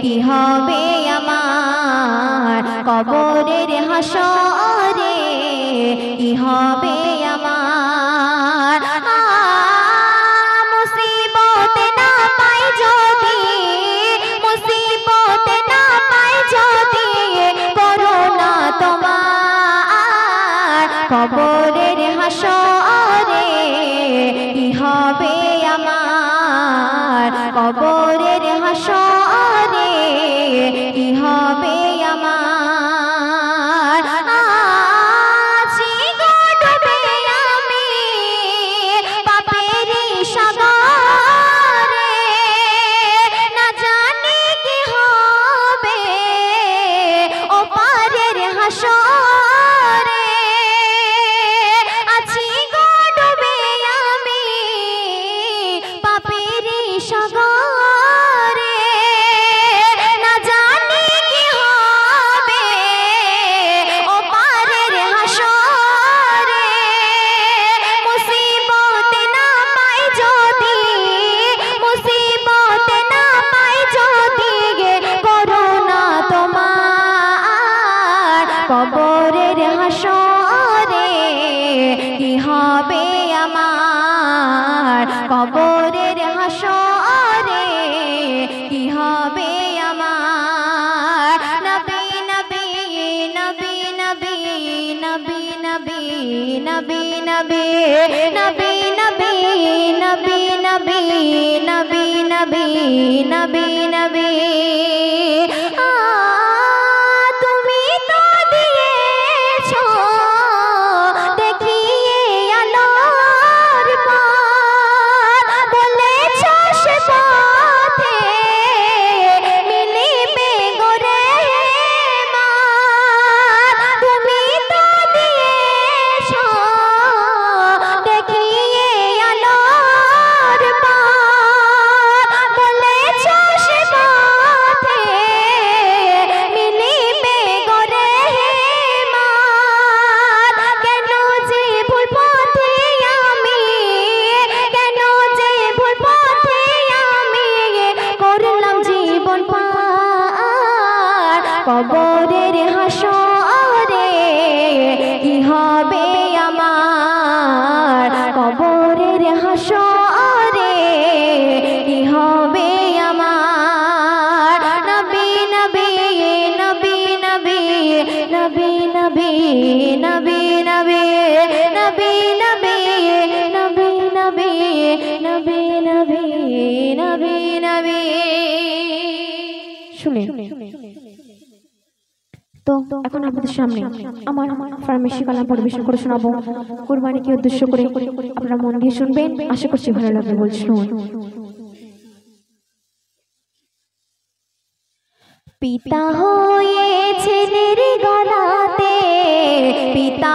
কি হবে আমার কবরের হাসরে কি হবে আমার মুসিবত না পাই যদি মুসিবত না পাই যদি করোনা তোমার কবরের হাসরে কি হবে আমার কবরের হাসরে কি হবে আমার আছি গো ডুবে আমি পাপের সাগরে না জানি কি হবে ওপারের হাসরে আছি গো ডুবে আমি পাপের সাগরে না জানি কি হবে ওপারের হাসরে মুসিবত না পাই যদি মুসিবত না পাই যদি করোনা তোমার কবরের হাসরে কি হবে আমার কবরের হাসরে কি হবে আমার নবী নবী নবী নবী নবী নবী নবী নবী নবী নবী নবী নবী নবী নবী নবী নবী তুমি তো দিয়েছো দেখিয়ে আলোর পথ বলেছো সে পথে মিলিবে গোরে মা তুমি তো দিয়েছো দেখিয়ে আলোর পথ বলেছো সে পথে মিলিবে গোরে মা কেন যে ভুল পথে আমি কেন যে ভুল পথে আমি করলাম জীবন পার কবরের হাসরে কি হবে আমার কবরের হাসরে কি হবে আমার নবী নবী নবী নবী নবী নবী নবী নবী নবী নবী নবী নবী নবী নবী নবী শুনে তো এখন আপনাদের সামনে আমার ফার্মেসি কালাম পরিবেশন করে শোনাবো কুরবানিকে উদ্দেশ্য করে আপনারা মন দিয়ে শুনবেন আশা করছি ভালো লাগবে বল শুনুন পিতা হয়ে ছেলের গলাতে পিতা